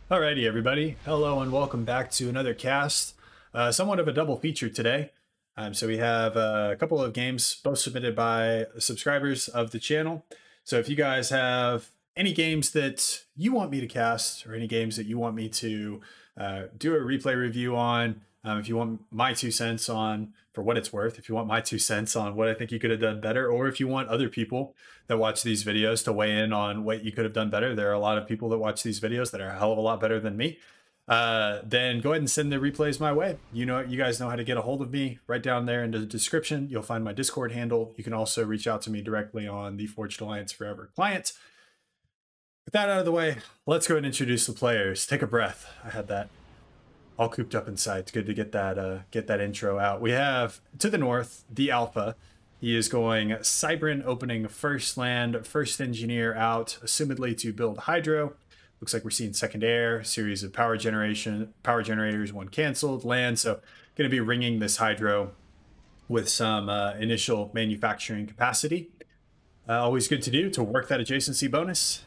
Alrighty, everybody. Hello and welcome back to another cast. Somewhat of a double feature today. So we have a couple of games, both submitted by subscribers of the channel. So if you guys have any games that you want me to cast, or any games that you want me to do a replay review on, if you want my 2 cents on for what it's worth, if you want my 2 cents on what I think you could have done better, or if you want other people that watch these videos to weigh in on what you could have done better, there are a lot of people that watch these videos that are a hell of a lot better than me. Then go ahead and send the replays my way. You guys know how to get a hold of me. Right down there in the description, you'll find my Discord handle. You can also reach out to me directly on the Forged Alliance Forever client. With that out of the way, let's go ahead and introduce the players. Take a breath. I had that all cooped up inside. It's good to get that intro out. We have to the north, the Alpha. He is going Cybran, opening first land, first engineer out, assumedly to build hydro. Looks like we're seeing second air, series of power generators, one canceled, land. So going to be ringing this hydro with some initial manufacturing capacity. Always good to do to work that adjacency bonus.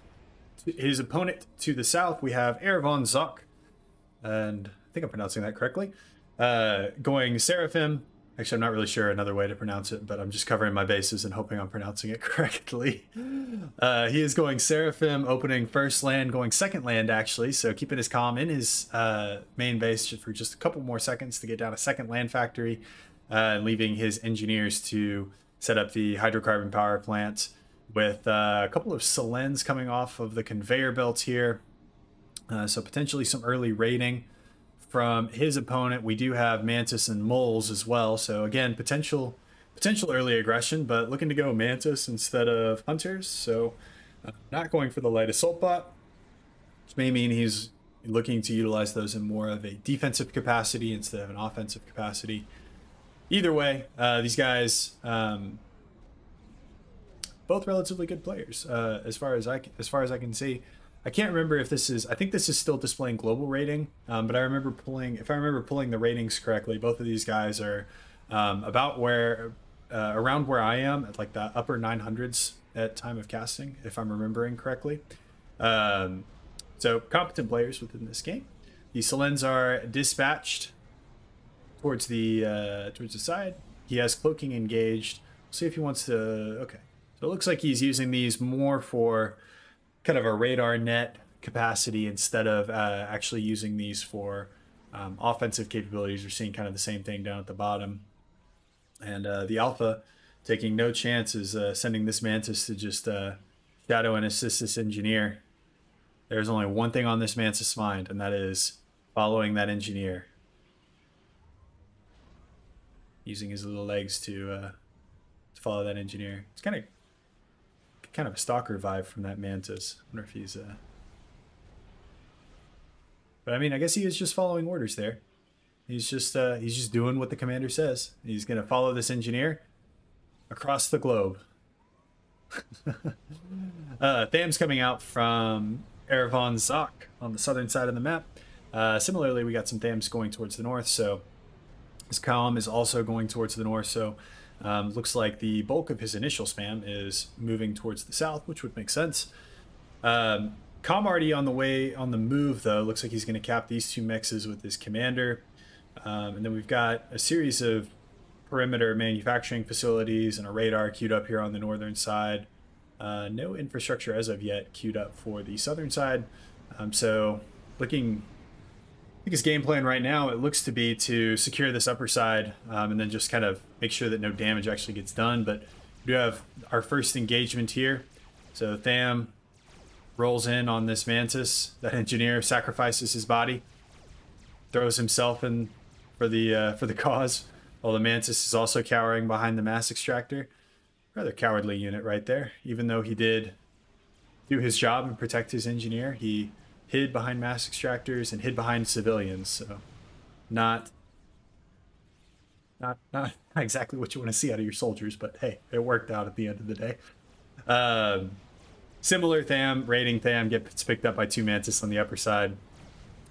His opponent to the south, we have Ervan Zok, and I think I'm pronouncing that correctly. Going Seraphim. Actually, I'm not really sure another way to pronounce it, but I'm just covering my bases and hoping I'm pronouncing it correctly. He is going Seraphim, opening first land, going second land, actually. So keeping his calm in his main base for just a couple more seconds to get down a second land factory, and leaving his engineers to set up the hydrocarbon power plant with a couple of Selens coming off of the conveyor belts here. So potentially some early raiding from his opponent. We do have Mantis and Moles as well. So again, potential early aggression, but looking to go Mantis instead of Hunters. So not going for the light assault bot, which may mean he's looking to utilize those in more of a defensive capacity instead of an offensive capacity. Either way, these guys, both relatively good players, as far as I can see. I can't remember if this is, I think this is still displaying global rating, but I remember if I remember pulling the ratings correctly, both of these guys are about around where I am, at like the upper 900s at time of casting, if I'm remembering correctly. So competent players within this game. The Selens are dispatched towards the side. He has cloaking engaged. We'll see if he wants to, okay. So it looks like he's using these more for kind of a radar net capacity instead of actually using these for offensive capabilities. We're seeing kind of the same thing down at the bottom. And the Alpha, taking no chances, sending this Mantis to just shadow and assist this engineer. There's only one thing on this Mantis' mind, and that is following that engineer. Using his little legs to follow that engineer. It's kind of a stalker vibe from that Mantis. I wonder if he's but I mean, I guess he is just following orders there. He's just doing what the commander says. He's gonna follow this engineer across the globe. Tham's coming out from Ervan Zok on the southern side of the map. Similarly, we got some Thams going towards the north, so his column is also going towards the north, so looks like the bulk of his initial spam is moving towards the south, which would make sense. Comarty on the move, though. Looks like he's going to cap these two mixes with his commander. And then we've got a series of perimeter manufacturing facilities and a radar queued up here on the northern side. No infrastructure as of yet queued up for the southern side. So looking... I think his game plan right now, it looks to be to secure this upper side and then just kind of make sure that no damage actually gets done. But we do have our first engagement here. So Tham rolls in on this Mantis. That engineer sacrifices his body, throws himself in for the cause, while the Mantis is also cowering behind the mass extractor. Rather cowardly unit right there. Even though he did do his job and protect his engineer, he hid behind mass extractors and hid behind civilians, so not exactly what you want to see out of your soldiers, but hey, it worked out at the end of the day. Similar Tham, raiding Tham gets picked up by two Mantis on the upper side.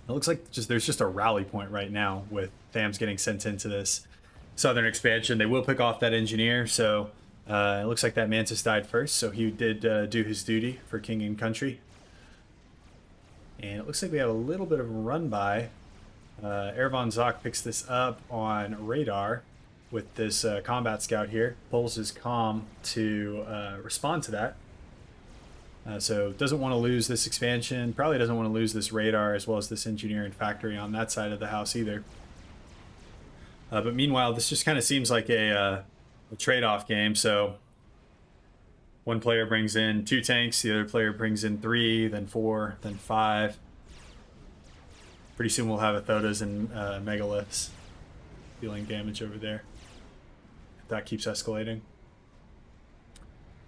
It looks like there's just a rally point right now with Thams getting sent into this southern expansion. They will pick off that engineer, so it looks like that Mantis died first, so he did do his duty for king and country. And it looks like we have a little bit of a run by. Ervan Zok picks this up on radar with this combat scout here. Pulls his comm to respond to that. So doesn't want to lose this expansion. Probably doesn't want to lose this radar as well as this engineering factory on that side of the house either. But meanwhile, this just kind of seems like a trade-off game. So one player brings in 2 tanks, the other player brings in 3, then 4, then 5. Pretty soon we'll have Athotas and Megaliths dealing damage over there. If that keeps escalating.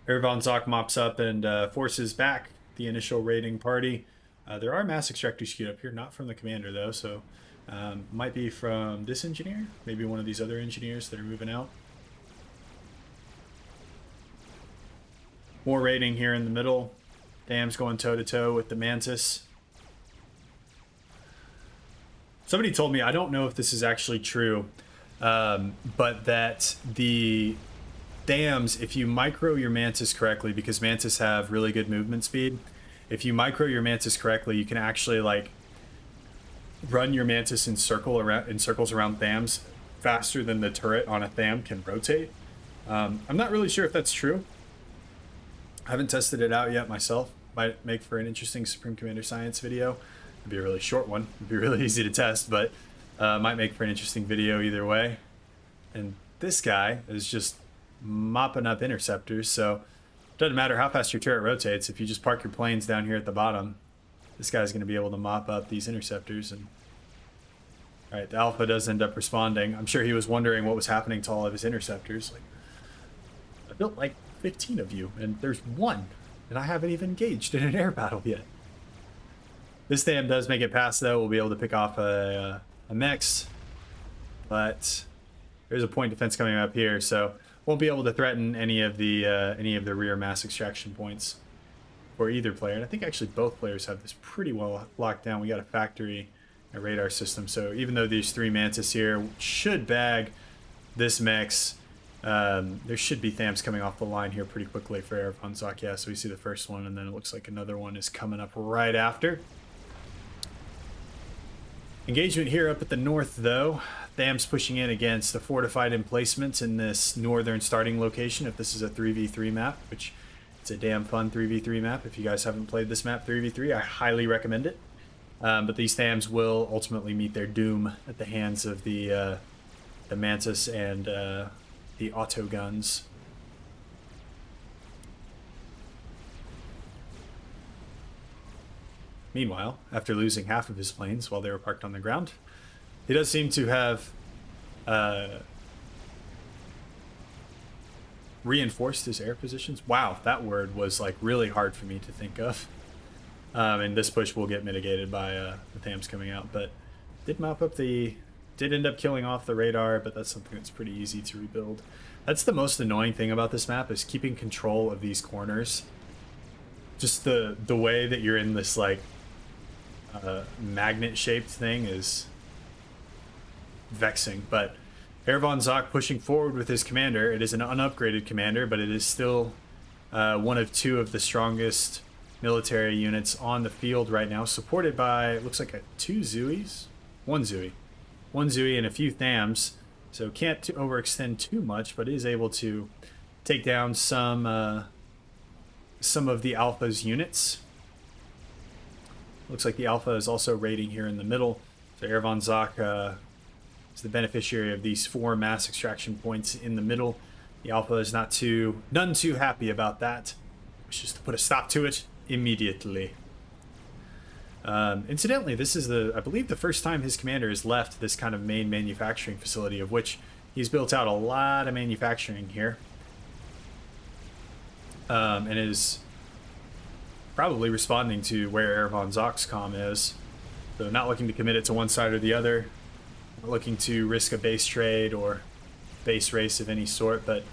Ervan Zok mops up and forces back the initial raiding party. There are mass extractors queued up here, not from the commander though, so might be from this engineer, maybe one of these other engineers that are moving out. More raiding here in the middle. Dam's going toe-to-toe with the Mantis. Somebody told me, I don't know if this is actually true, but that the Dams, if you micro your Mantis correctly, because Mantis have really good movement speed, if you micro your Mantis correctly, you can actually like run your Mantis in circles around Thams faster than the turret on a Tham can rotate. I'm not really sure if that's true. I haven't tested it out yet myself. Might make for an interesting Supreme Commander Science video. It'd be a really short one. It'd be really easy to test, but might make for an interesting video either way. And this guy is just mopping up interceptors, so it doesn't matter how fast your turret rotates. If you just park your planes down here at the bottom, this guy's going to be able to mop up these interceptors. And all right, the Alpha does end up responding. I'm sure he was wondering what was happening to all of his interceptors. Like, I built like 15 of you, and there's 1, and I haven't even engaged in an air battle yet. This Tham does make it past, though. We'll be able to pick off a mech, but there's a point defense coming up here, so won't be able to threaten any of the rear mass extraction points for either player. And I think actually both players have this pretty well locked down. We got a factory, a radar system, so even though these 3 Mantis here should bag this mech, there should be Thams coming off the line here pretty quickly for Ervan Zok. Yeah, so we see the first one, and then it looks like another one is coming up right after. Engagement here up at the north, though. Thams pushing in against the fortified emplacements in this northern starting location. If this is a 3v3 map, which it's a damn fun 3v3 map. If you guys haven't played this map 3v3, I highly recommend it. But these Thams will ultimately meet their doom at the hands of the Mantis and the auto guns. Meanwhile, after losing half of his planes while they were parked on the ground, he does seem to have reinforced his air positions. Wow, that word was like really hard for me to think of. And this push will get mitigated by the Thams coming out, but did end up killing off the radar, but that's something that's pretty easy to rebuild. That's the most annoying thing about this map, is keeping control of these corners. Just the way that you're in this like magnet shaped thing is vexing. But Ervan Zok pushing forward with his commander. It is an unupgraded commander, but it is still one of 2 of the strongest military units on the field right now, supported by, it looks like 2 Zuis, 1 Zui. 1 Zui and a few Thams, so can't overextend too much, but is able to take down some of the Alpha's units. Looks like the Alpha is also raiding here in the middle, so Ervan Zok is the beneficiary of these 4 mass extraction points in the middle. The Alpha is none too happy about that. Wishes to put a stop to it immediately. Incidentally, this is I believe the first time his commander has left this kind of main manufacturing facility, of which he's built out a lot of manufacturing here. And is probably responding to where Ervan Zok's comm is. So not looking to commit it to one side or the other. Not looking to risk a base trade or base race of any sort, but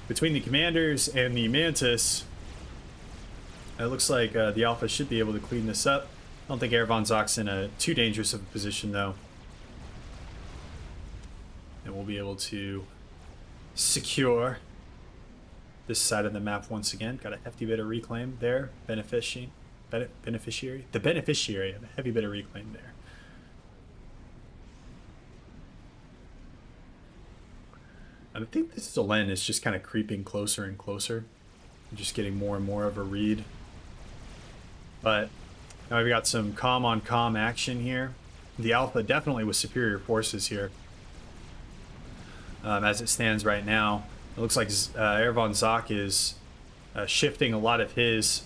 between the commanders and the Mantis, it looks like the Alpha should be able to clean this up. I don't think Ervan Zok's in a too dangerous of a position, though. And we'll be able to secure this side of the map once again. Got a hefty bit of reclaim there, benefiting beneficiary? The beneficiary of a heavy bit of reclaim there. I think this Zelen is just kind of creeping closer and closer. I'm just getting more and more of a read. But now we've got some comm on comm action here. The Alpha definitely with superior forces here. As it stands right now, it looks like Ervan Zak is shifting a lot of his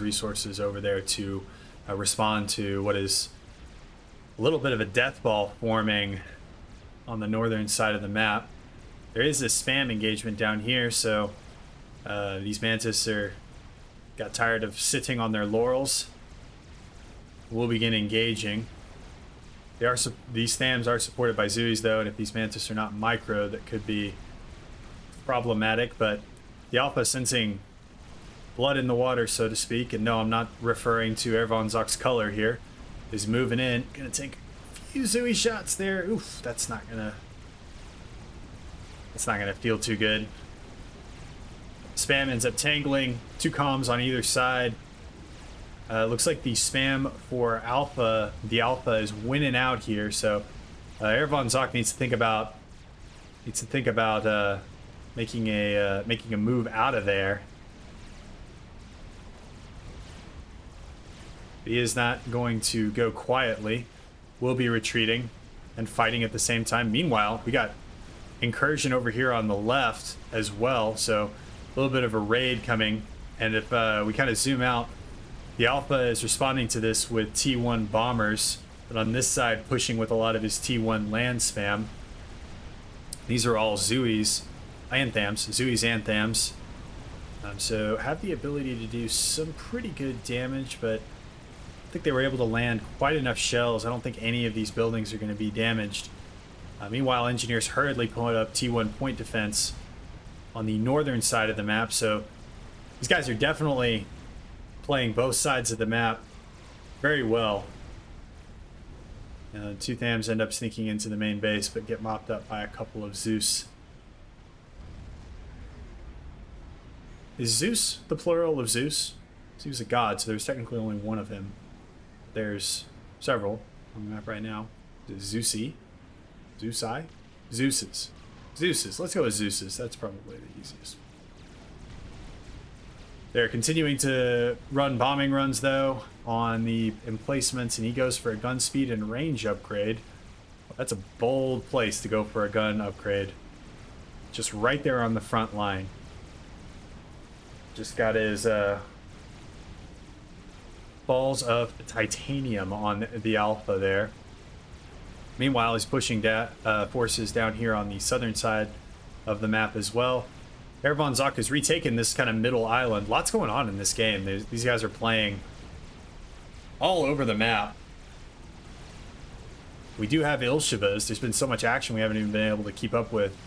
resources over there to respond to what is a little bit of a death ball forming on the northern side of the map. There is this spam engagement down here, so these Mantis got tired of sitting on their laurels. We'll begin engaging. These Thams are supported by Zuis though, and if these Mantis are not micro, that could be problematic. But the Alpha, sensing blood in the water, so to speak, and no, I'm not referring to Ervan Zak's color here, is moving in. Gonna take a few Zui shots there. Oof, that's not gonna feel too good. Spam ends up tangling. 2 comms on either side. Looks like the spam for Alpha, the Alpha is winning out here. So Ervan Zak needs to think about making a move out of there. He is not going to go quietly. We'll be retreating and fighting at the same time. Meanwhile, we got incursion over here on the left as well. So a little bit of a raid coming. And if we kind of zoom out, the Alpha is responding to this with T1 bombers, but on this side pushing with a lot of his T1 land spam. These are all Zuis and Thams, Zuis and Thams. So have the ability to do some pretty good damage, but I think they were able to land quite enough shells. I don't think any of these buildings are going to be damaged. Meanwhile, engineers hurriedly pulling up T1 point defense on the northern side of the map. So these guys are definitely playing both sides of the map very well. 2 Thams end up sneaking into the main base, but get mopped up by a couple of Zeus. Is Zeus the plural of Zeus? He was a god, so there's technically only one of him. There's several on the map right now. Zeusi? Zeusai? Zeuses. Zeuses. Let's go with Zeuses. That's probably the easiest. They're continuing to run bombing runs, though, on the emplacements, and he goes for a gun speed and range upgrade. That's a bold place to go for a gun upgrade. Just right there on the front line. Just got his balls of titanium on the Alpha there. Meanwhile, he's pushing forces down here on the southern side of the map as well. Ervan Zak has retaken this kind of middle island. Lots going on in this game. These guys are playing all over the map. We do have Ilshivas. There's been so much action we haven't even been able to keep up with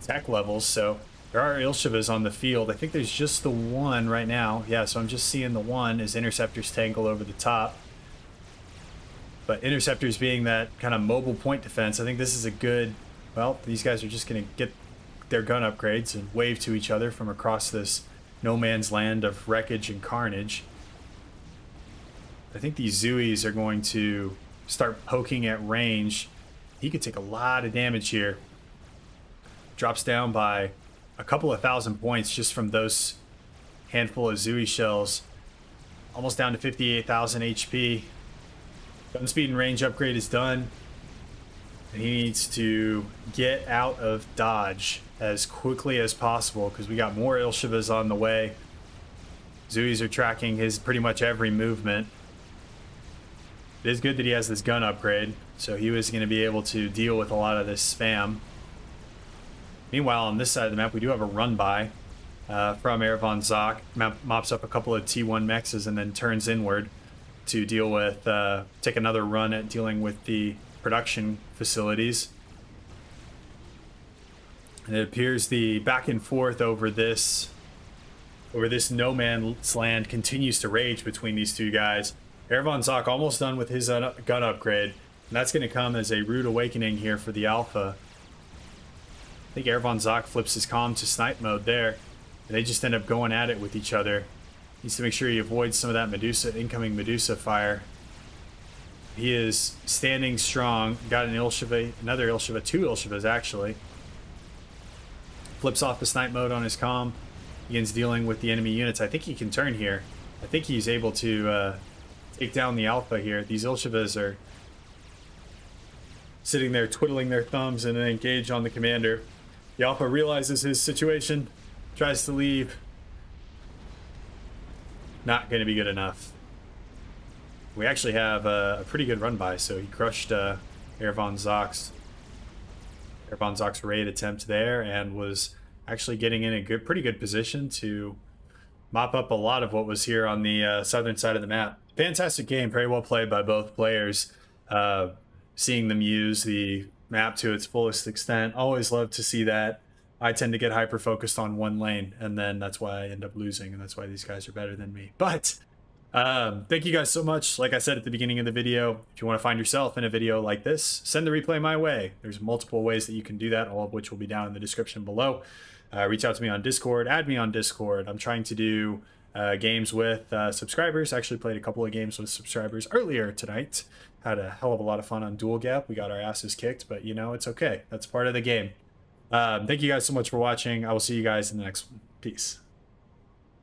tech levels. So there are Ilshivas on the field. I think there's just the one right now. Yeah, so I'm just seeing the one as Interceptors tangle over the top. But Interceptors being that kind of mobile point defense, I think this is a good... Well, these guys are just going to get their gun upgrades and wave to each other from across this no man's land of wreckage and carnage. I think these Zuis are going to start poking at range. He could take a lot of damage here. Drops down by a couple of thousand points just from those handful of Zui shells. Almost down to 58,000 HP. Gun speed and range upgrade is done. And he needs to get out of dodge as quickly as possible because we got more Ilshivas on the way. Zuis are tracking his pretty much every movement. It is good that he has this gun upgrade, so he was going to be able to deal with a lot of this spam. Meanwhile, on this side of the map, we do have a run-by from Ervan Zak. Mops up a couple of T1 mexes and then turns inward to deal with, take another run at dealing with the production facilities. And it appears the back and forth over this no man's land continues to rage between these two guys. Ervan Zak almost done with his gun upgrade, and that's going to come as a rude awakening here for the Alpha. I think Ervan Zak flips his comm to snipe mode there, and they just end up going at it with each other. Needs to make sure he avoids some of that incoming Medusa fire. He is standing strong. Got an Ilshiva, another Ilshiva, 2 Ilshivas actually. Flips off the snipe mode on his comm. Begins dealing with the enemy units. I think he can turn here. I think he's able to take down the Alpha here. These Ilshivas are sitting there twiddling their thumbs and then engage on the commander. The Alpha realizes his situation, tries to leave. Not going to be good enough. We actually have a pretty good run by, so he crushed Ervan Zox. Ervan Zox raid attempt there, and was actually getting in a pretty good position to mop up a lot of what was here on the southern side of the map. Fantastic game, very well played by both players. Seeing them use the map to its fullest extent, always love to see that. I tend to get hyper focused on one lane, and then that's why I end up losing, and that's why these guys are better than me. But thank you guys so much. Like I said at the beginning of the video, if you want to find yourself in a video like this, send the replay my way. There's multiple ways that you can do that, all of which will be down in the description below. Reach out to me on Discord, add me on Discord. I'm trying to do games with subscribers. Actually played a couple of games with subscribers earlier tonight. Had a hell of a lot of fun on Duel Gap. We got our asses kicked, but you know, it's okay. That's part of the game. Thank you guys so much for watching. I will see you guys in the next one. Peace.